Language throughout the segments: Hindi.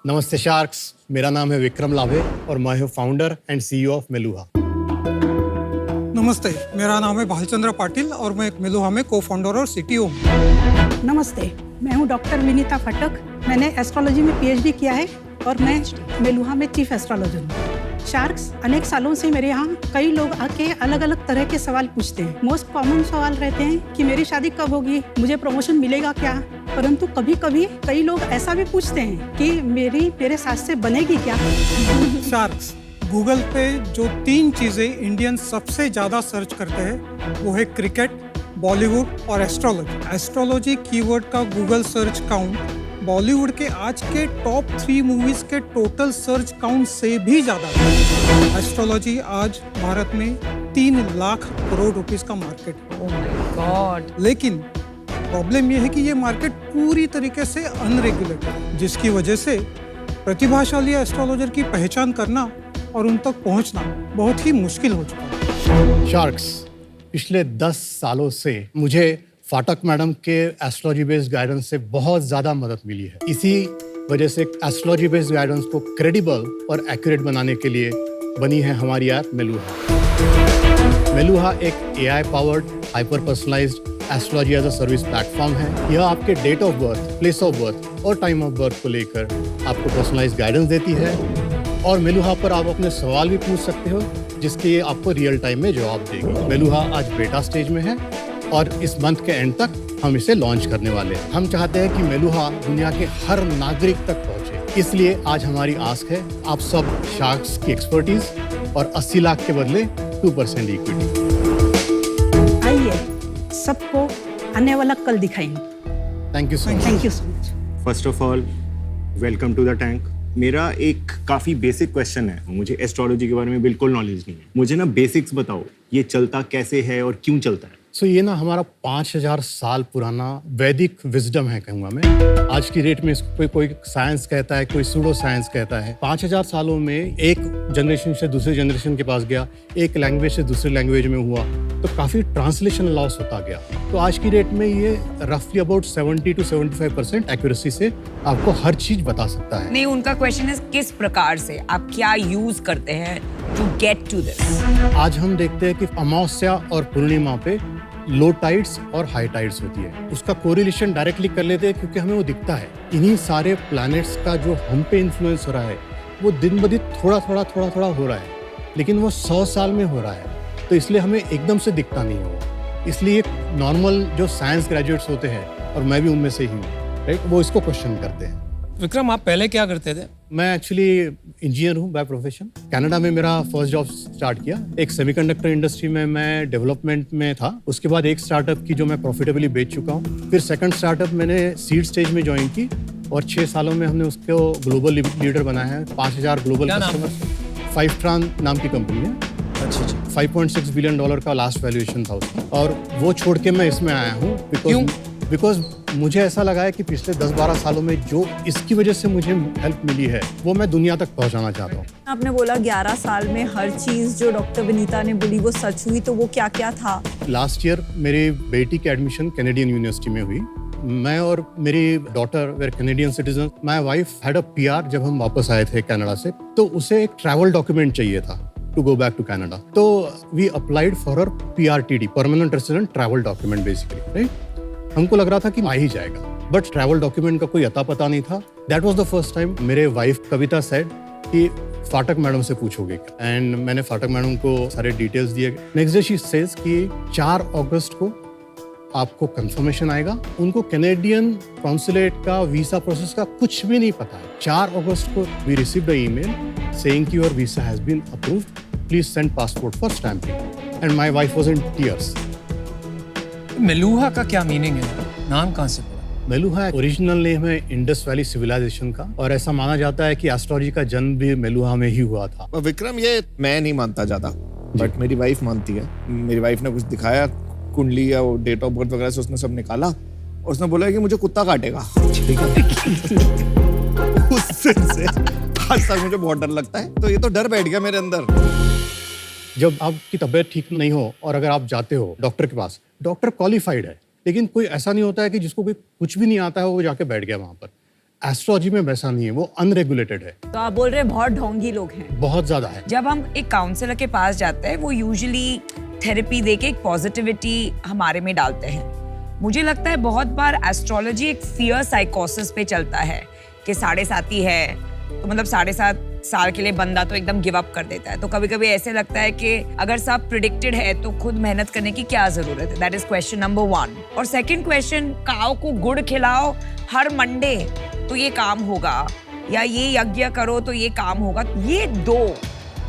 नमस्ते शार्क्स, मेरा नाम है विक्रम लाभे और मैं हूँ founder and CEO of Meluha. नमस्ते, मेरा नाम है भालचंद्र पाटिल और मैं मेलुहा में को फाउंडर और सीटीओ हूँ। नमस्ते, मैं हूँ डॉक्टर विनीता फटक। मैंने एस्ट्रोलॉजी में पीएचडी किया है और मैं मेलुहा में चीफ एस्ट्रोलॉजर हूँ। शार्क्स, अनेक सालों से मेरे यहाँ कई लोग आके अलग अलग तरह के सवाल पूछते हैं। मोस्ट कॉमन सवाल रहते हैं कि मेरी शादी कब होगी, मुझे प्रमोशन मिलेगा क्या। परंतु कभी कभी कई लोग ऐसा भी पूछते हैं कि मेरे सास से बनेगी क्या। शार्क्स, गूगल पे जो 3 चीजें इंडियन सबसे ज्यादा सर्च करते हैं वो है क्रिकेट, बॉलीवुड और एस्ट्रोलॉजी। एस्ट्रोलॉजी कीवर्ड का गूगल सर्च काउंट बॉलीवुड के आज के टॉप 3 मूवीज के टोटल सर्च काउंट से भी ज्यादा है। एस्ट्रोलॉजी आज भारत में 3 लाख करोड़ रुपीस का मार्केट है। Oh my God. लेकिन प्रॉब्लम यह है कि ये मार्केट पूरी तरीके से अनरेगुलेटेड है, जिसकी वजह से प्रतिभाशाली एस्ट्रोलॉजर की पहचान करना और उन तक पहुंचना बहुत ही मुश्किल हो चुका है। शार्क्स, पिछले 10 सालों से मुझे फाटक मैडम के एस्ट्रोलॉजी बेस्ड गाइडेंस से बहुत ज़्यादा मदद मिली है। इसी वजह से एस्ट्रोलॉजी बेस्ड गाइडेंस को क्रेडिबल और एक्यूरेट बनाने के लिए बनी है हमारी ऐप मेलुहा। मेलुहा एक AI powered hyper personalized astrology as a service platform है। यह आपके date of birth, place of birth और टाइम ऑफ बर्थ को लेकर आपको पर्सनलाइज्ड गाइडेंस देती है और मेलुहा पर आप अपने सवाल भी पूछ सकते हो जिसके आपको रियल टाइम में जवाब देगी। मेलुहा आज बेटा स्टेज में है और इस मंथ के एंड तक हम इसे लॉन्च करने वाले हैं। हम चाहते हैं कि मेलुहा दुनिया के हर नागरिक तक पहुंचे, इसलिए आज हमारी आस्क है आप सब शार्क्स की एक्सपर्टीज और 80 लाख के बदले 2% इक्विटी। आइए सबको आने वाला कल दिखाएंगे। Thank you so much. Thank you so much. First of all welcome to the tank. मेरा एक काफ़ी बेसिक क्वेश्चन है। मुझे एस्ट्रोलॉजी के बारे में बिल्कुल नॉलेज नहीं है। मुझे ना बेसिक्स बताओ, ये चलता कैसे है और क्यों चलता है। सो ये ना हमारा 5000 साल पुराना वैदिक विजडम है कहूँगा मैं। आज की डेट में इसको कोई साइंस कहता है, कोई सूडो साइंस कहता है। 5000 सालों में एक जनरेशन से दूसरे जनरेशन के पास गया, एक लैंग्वेज से दूसरे लैंग्वेज में हुआ, तो काफ़ी ट्रांसलेशन लॉस होता गया। तो आज की डेट में ये रफली अबाउट 70 to 75% एक्यूरेसी से आपको हर चीज़ बता सकता है। नहीं, उनका क्वेश्चन है किस प्रकार से आप क्या यूज करते हैं टू गेट टू दिस। आज हम देखते हैं कि अमावस्या और पूर्णिमा पे लो टाइड्स और हाई टाइड्स होती है। उसका कोरिलेशन डायरेक्टली कर लेते हैं क्योंकि हमें वो दिखता है। इन्हीं सारे प्लैनेट्स का जो हम पे इन्फ्लुएंस हो रहा है वो दिन ब दिन थोड़ा थोड़ा हो रहा है, लेकिन वो 100 साल में हो रहा है, तो इसलिए हमें एकदम से दिखता नहीं हो। इसलिए नॉर्मल जो साइंस ग्रेजुएट्स होते हैं, और मैं भी उनमें से ही हूँ, राइट, वो इसको क्वेश्चन करते हैं। विक्रम, आप पहले क्या करते थे? मैं एक्चुअली इंजीनियर हूँ बाय प्रोफेशन। कनाडा में मेरा फर्स्ट जॉब स्टार्ट किया। एक सेमीकंडक्टर इंडस्ट्री में मैं डेवलपमेंट में था। उसके बाद एक स्टार्टअप की जो मैं प्रॉफिटेबली बेच चुका हूँ। फिर सेकंड स्टार्टअप मैंने सीड स्टेज में ज्वाइन की और 6 सालों में हमने उसको ग्लोबल लीडर बनाया है। 5000 ग्लोबल कस्टमर्स। 5tran नाम की कंपनी है। अच्छा। $5.6 बिलियन का लास्ट वैल्यूएशन था उसका, और वो छोड़ के मैं इसमें आया हूँ बिकॉज मुझे ऐसा लगा है कि पिछले 10-12 सालों में जो इसकी वजह से मुझे हेल्प मिली है वो मैं दुनिया तक पहुंचाना चाहता हूँ। आपने बोला 11 साल में हर चीज जो डॉक्टर विनीता ने बोली वो सच हुई, तो वो क्या क्या था? लास्ट ईयर मेरी बेटी की एडमिशन कैनेडियन यूनिवर्सिटी में हुई। मैं और मेरी daughter were Canadian citizen. My wife had a PR जब हम वापस आए थे कनाडा से, तो उसे एक ट्रैवल डॉक्यूमेंट चाहिए था to go back to Canada. तो we applied for her PRTD, permanent resident travel document basically, right. हमको लग रहा था कि आ ही जाएगा, बट ट्रैवल डॉक्यूमेंट का कोई अता पता नहीं था। That was the first time मेरे वाइफ कविता सेड कि फाटक मैडम से पूछोगे, एंड मैंने फाटक मैडम को सारे डिटेल्स दिए। नेक्स्ट डे शी सेज कि 4 अगस्त को आपको कंफर्मेशन आएगा। उनको कैनेडियन कॉन्सुलेट का वीसा प्रोसेस का कुछ भी नहीं पता है। 4 अगस्त को we received a email saying कि your visa has been approved, please send passport for stamping, and my wife was in tears. Meluha का क्या मीनिंग है? नाम कहाँ से पड़ा? मेलुहा ओरिजिनल नेम है इंडस वैली सिविलाइजेशन का, और ऐसा माना जाता है कि एस्ट्रोलॉजी का जन्म भी मेलुहा में ही हुआ था। विक्रम, ये मैं नहीं मानता ज्यादा, बट मेरी वाइफ मानती है। मेरी वाइफ ने कुछ दिखाया, कुंडली या डेट ऑफ बर्थ वगैरह से उसने सब निकाला और उसने बोला कि मुझे कुत्ता काटेगा। ठीक है। उस दिन से आज तक मुझे बहुत डर लगता है, तो ये तो डर बैठ गया मेरे अंदर। जब आपकी तबीयत ठीक नहीं हो और अगर आप जाते हो डॉक्टर के पास, डॉक्टर क्वालिफाइड है, लेकिन कोई ऐसा नहीं होता है कि जिसको कोई कुछ भी नहीं आता है वो जाके बैठ गया वहाँ पर। एस्ट्रोलॉजी में वैसा नहीं है, वो अनरेगुलेटेड है, तो आप बोल रहे हैं बहुत ढोंगी लोग हैं। बहुत ज्यादा है। जब हम एक काउंसलर के पास जाते हैं वो यूजुअली थेरेपी देके एक पॉजिटिविटी हमारे में डालते हैं। मुझे लगता है बहुत बार एस्ट्रोलॉजी एक फियर साइकोसिस पे चलता है कि 7.5 है तो मतलब 7.5 साल के लिए बंदा तो एकदम गिव अप कर देता है। तो कभी कभी ऐसे लगता है कि अगर सब प्रिडिक्टेड है तो खुद मेहनत करने की क्या जरूरत है। That is question number 1। और सेकंड क्वेश्चन, काऊ को गुड़ खिलाओ हर मंडे तो ये काम होगा, या ये यज्ञ करो तो ये काम होगा। ये 2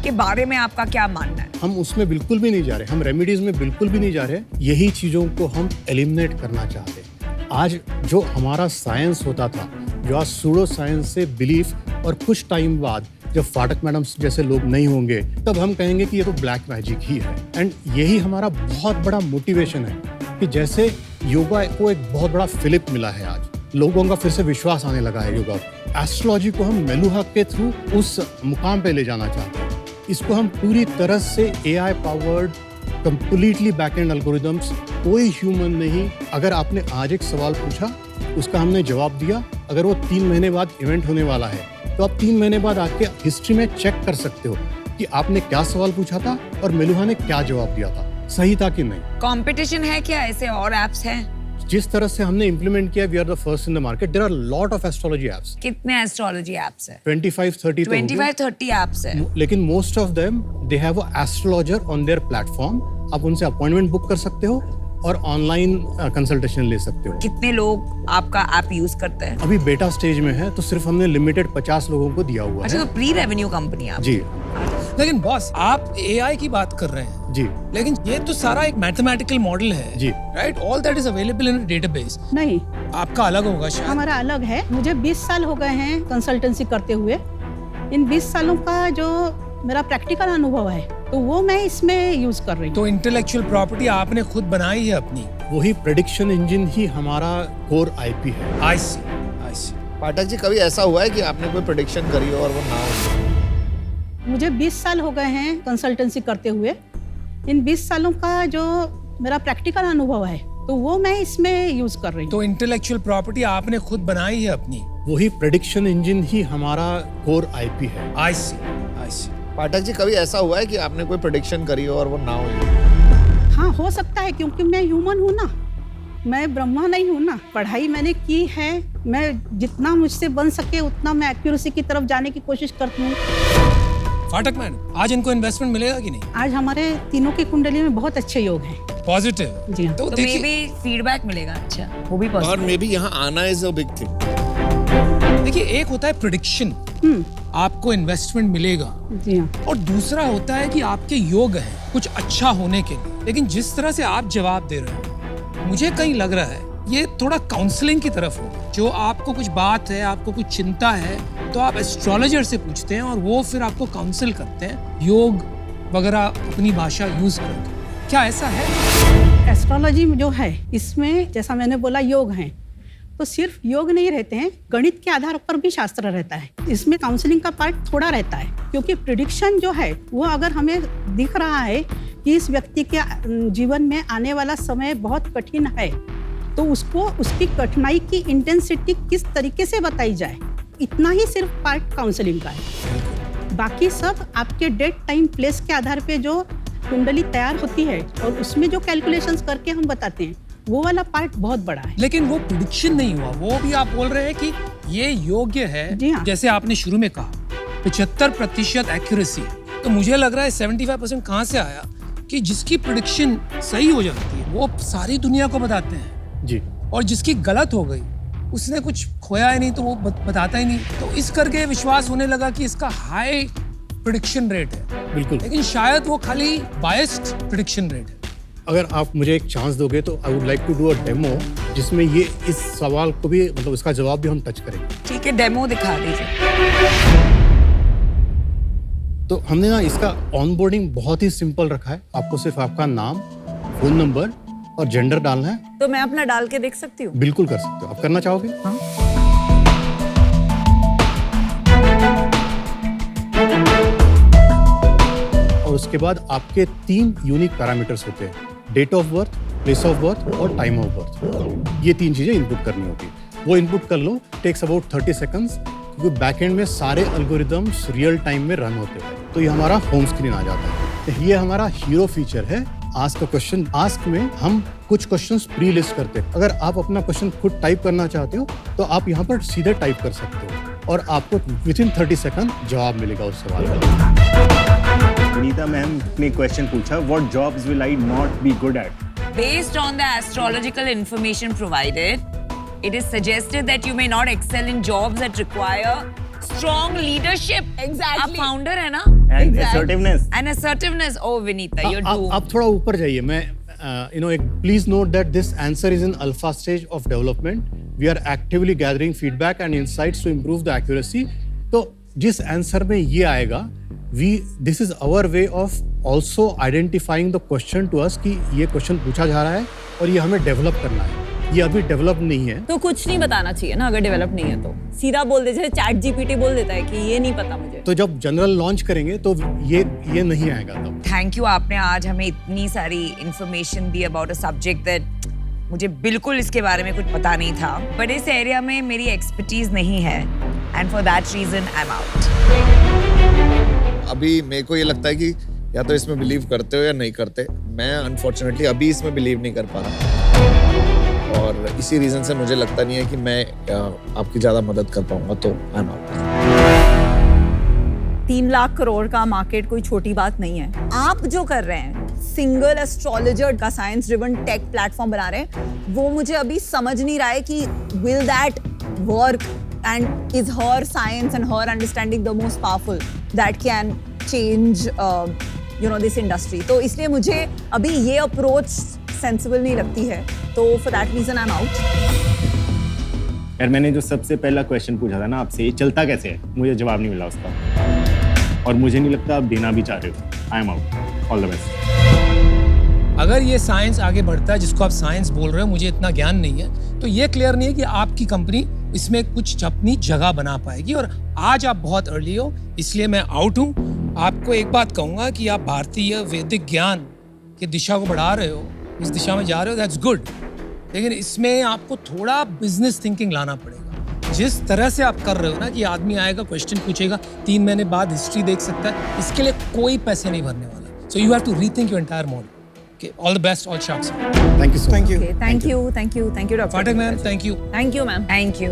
के बारे में आपका क्या मानना है? हम उसमें बिल्कुल भी नहीं जा रहे, हम रेमेडीज में बिल्कुल भी नहीं जा रहे। यही चीजों को हम एलिमिनेट करना चाहते हैं। आज जो हमारा साइंस होता था, जो आज सूडो साइंस से बिलीफ, और कुछ टाइम बाद जब फाटक मैडम जैसे लोग नहीं होंगे तब हम कहेंगे कि ये तो ब्लैक मैजिक ही है। एंड यही हमारा बहुत बड़ा मोटिवेशन है कि जैसे योगा को एक बहुत बड़ा फिलिप मिला है, आज लोगों का फिर से विश्वास आने लगा है योगा। एस्ट्रोलॉजी को हम मेलुहा के थ्रू उस मुकाम पे ले जाना चाहते हैं। इसको हम पूरी तरह से AI powered, completely backend algorithms, कोई ह्यूमन नहीं। अगर आपने आज एक सवाल पूछा, उसका हमने जवाब दिया, अगर वो 3 महीने बाद इवेंट होने वाला है तो आप 3 महीने बाद आके हिस्ट्री में चेक कर सकते हो कि आपने क्या सवाल पूछा था और मेलुहा ने क्या जवाब दिया था, सही था कि नहीं। कंपटीशन है क्या? ऐसे और एप्स हैं? जिस तरह से हमने इम्प्लीमेंट किया, we are the first in the market. There are lot of astrology apps. कितने एस्ट्रोलॉजी एप्स है? 25-30 25-30 एप्स है। लेकिन most of them they have a astrologer on their platform. आप उनसे अपॉइंटमेंट बुक कर सकते हो और ऑनलाइन कंसल्टेशन ले सकते हो। कितने लोग आपका ऐप यूज करते हैं? अभी बेटा स्टेज में है तो सिर्फ हमने लिमिटेड 50 लोगों को दिया हुआ अच्छा, है। तो प्री रेवेन्यू कंपनी आप? जी लेकिन बॉस, आप AI की बात कर रहे हैं, जी लेकिन ये तो सारा एक मैथमेटिकल मॉडल है जी। Right? All that is available in database. नहीं, आपका अलग होगा शायद। हमारा अलग है। मुझे 20 साल हो गए हैं कंसल्टेंसी करते हुए। इन 20 सालों का जो मेरा प्रैक्टिकल अनुभव है तो वो मैं इसमें यूज कर रही हूँ। तो इंटेलेक्चुअल प्रॉपर्टी आपने खुद बनाई है अपनी? वही प्रेडिक्शन इंजन ही हमारा कोर IP है। आई सी। पाठक जी, कभी ऐसा हुआ है कि आपने कोई प्रेडिक्शन करी हो और वो ना हो? मुझे 20 साल हो गए हैं कंसल्टेंसी करते हुए। इन 20 सालों का जो मेरा प्रैक्टिकल अनुभव है तो वो मैं इसमें यूज कर रही हूँ। तो इंटेलेक्चुअल प्रॉपर्टी आपने खुद बनाई है अपनी? वही प्रेडिक्शन इंजन ही हमारा कोर IP है। आई सी। पाठक जी, कभी ऐसा हुआ है कि आपने कोई प्रेडिक्शन करी हो और वो ना हो? हाँ, हो सकता है, क्योंकि मैं ह्यूमन हूँ ना, मैं ब्रह्मा नहीं हूँ ना। पढ़ाई मैंने की है, मैं जितना मुझसे बन सके उतना मैं एक्यूरेसी की तरफ जाने की कोशिश करती हूँ। फाटक मैन, आज इनको इन्वेस्टमेंट मिलेगा कि नहीं? आज हमारे तीनों की कुंडली में बहुत अच्छे योग हैं। पॉजिटिव? जी हाँ। तो तो देखिए, मे बी फीडबैक मिलेगा। अच्छा, वो भी और पॉसिबल। मे बी यहाँ आना इज अ बिग थिंग। देखिए, एक होता है प्रेडिक्शन, आपको इन्वेस्टमेंट मिलेगा, जी हाँ। और दूसरा होता है कि आपके योग हैं कुछ अच्छा होने के लिए। लेकिन जिस तरह से आप जवाब दे रहे हैं, मुझे कहीं लग रहा है ये थोड़ा काउंसलिंग की तरफ हो। जो आपको कुछ बात है, आपको कुछ चिंता है, तो आप एस्ट्रोलॉजर से पूछते हैं और वो फिर आपको काउंसिल करते हैं योग वगैरह अपनी भाषा यूज करके। क्या ऐसा है? एस्ट्रोलॉजी जो है इसमें जैसा मैंने बोला योग हैं, तो सिर्फ योग नहीं रहते हैं, गणित के आधार पर भी शास्त्र रहता है। इसमें काउंसलिंग का पार्ट थोड़ा रहता है, क्योंकि प्रिडिक्शन जो है वो अगर हमें दिख रहा है कि इस व्यक्ति के जीवन में आने वाला समय बहुत कठिन है तो उसको उसकी कठिनाई की इंटेंसिटी किस तरीके से बताई जाए, इतना ही सिर्फ पार्ट काउंसलिंग का है। बाकी सब आपके डेट टाइम प्लेस के आधार पे जो कुंडली तैयार होती है और उसमें जो कैलकुलेशंस करके हम बताते हैं, वो वाला पार्ट बहुत बड़ा है। लेकिन वो प्रेडिक्शन नहीं हुआ, वो भी आप बोल रहे हैं कि ये योग्य है। जी हाँ। जैसे आपने शुरू में कहा 75% एक्यूरेसी, तो मुझे लग रहा है 75% कहाँ से आया कि जिसकी प्रेडिक्शन सही हो जाती है वो सारी दुनिया को बताते हैं जी। और जिसकी गलत हो गई उसने कुछ खोया ही नहीं तो वो बताता ही नहीं, तो इस करके विश्वास होने लगा कि इसका हाई प्रेडिक्शन रेट है। बिल्कुल। लेकिन शायद वो खाली बायस्ड प्रेडिक्शन रेट है। अगर आप मुझे एक चांस दोगे तो I would like to do a demo जिसमें ये इस सवाल को भी, मतलब इसका जवाब भी हम टच करेंगे। ठीक है, डेमो दिखा दीजिए। तो हमने ना इसका ऑनबोर्डिंग बहुत ही सिंपल रखा है। आपको सिर्फ आपका नाम, फोन नंबर और जेंडर डालना है। तो मैं अपना डाल के देख सकती हूँ? बिल्कुल कर सकते हो। आप करना चाहोगे? हाँ। और उसके बाद आपके 3 यूनिक पैरामीटर्स होते हैं, date of birth, place of birth और टाइम ऑफ बर्थ। ये 3 चीजें इनपुट करनी होती है। वो इनपुट कर लो, टेक्स अबाउट 30 सेकंड्स, क्योंकि बैकएंड में सारे एल्गोरिदम्स रियल टाइम में रन होते हैं। तो ये हमारा होम स्क्रीन आ जाता है। तो ये हमारा हीरो फीचर है आस्क अ क्वेश्चन। आस्क में हम कुछ क्वेश्चंस प्री लिस्ट करते हैं। अगर आप अपना क्वेश्चन खुद टाइप करना चाहते हो तो आप यहाँ पर सीधे टाइप कर सकते हो और आपको विद इन 30 सेकंड जवाब मिलेगा उस सवाल का। विनीता मैम ने क्वेश्चन पूछा, what jobs will I not be good at? Based on the astrological information provided, it is suggested that you may not excel in jobs that require strong leadership. Exactly. आप founder है ना? And assertiveness. And assertiveness. Oh, Vinita, you're doomed. आप थोड़ा ऊपर जाइए। मैं please note that this answer is in alpha stage of development. We are actively gathering feedback and insights to improve the accuracy. तो जिस आंसर में ये आएगा, this is our way of also identifying the question to us कि ये क्वेश्चन पूछा जा रहा है और ये हमें डेवलप करना है। ये अभी डेवलप नहीं है तो कुछ नहीं बताना चाहिए ना, अगर डेवलप नहीं है तो सीधा बोल दे, जैसे चैट जीपीटी बोल देता है कि ये नहीं पता मुझे। तो जब जनरल लॉन्च करेंगे तो ये नहीं आएगा तब। थैंक यू, आपने आज हमें इतनी सारी information the about a subject that मुझे बिल्कुल इसके बारे में कुछ पता नहीं था, बट इस एरिया में मेरी एक्सपर्टीज नहीं है and for that reason I am out. अभी मेरे को ये लगता है कि या तो इसमें बिलीव करते हो या नहीं करते। मैं अनफॉर्चुनेटली अभी इसमें बिलीव नहीं कर पा रहा और इसी रीजन से मुझे लगता नहीं है कि मैं आपकी ज्यादा मदद कर पाऊंगा, तो आई एम आउट। 3 लाख करोड़ का मार्केट कोई छोटी बात नहीं है। आप जो कर रहे हैं, सिंगल एस्ट्रोलॉजर का साइंस ड्रिवन टेक प्लेटफॉर्म बना रहे हैं, वो मुझे अभी समझ नहीं रहा है कि will that work and is her science and her understanding the most powerful that can change this industry. तो इसलिए मुझे अभी ये अप्रोच सेंसिबल नहीं लगती है, तो for that reason I am out. यार मैंने जो सबसे पहला क्वेश्चन पूछा था ना आपसे, ये चलता कैसे है, मुझे जवाब नहीं मिला उसका और मुझे नहीं लगता आप देना भी चाह रहे हो। आई am out. All the best. अगर ये साइंस आगे बढ़ता है, जिसको आप साइंस बोल रहे हो, मुझे इतना ज्ञान नहीं है, तो ये क्लियर नहीं है कि आपकी कंपनी इसमें कुछ अपनी जगह बना पाएगी। और आज आप बहुत अर्ली हो, इसलिए मैं आउट हूँ। आपको एक बात कहूँगा कि आप भारतीय वैदिक ज्ञान की दिशा को बढ़ा रहे हो, इस दिशा में जा रहे हो, दैट्स गुड, लेकिन इसमें आपको थोड़ा बिजनेस थिंकिंग लाना पड़ेगा। जिस तरह से आप कर रहे हो ना कि आदमी आएगा, क्वेश्चन पूछेगा, 3 महीने बाद हिस्ट्री देख सकता है, इसके लिए कोई पैसे नहीं भरने वाला। So you have to rethink your entire model. Okay, all the best, all sharks. Thank you so much. Okay, thank you, Dr. Phatak ma'am, thank you. Thank you, ma'am. Thank you.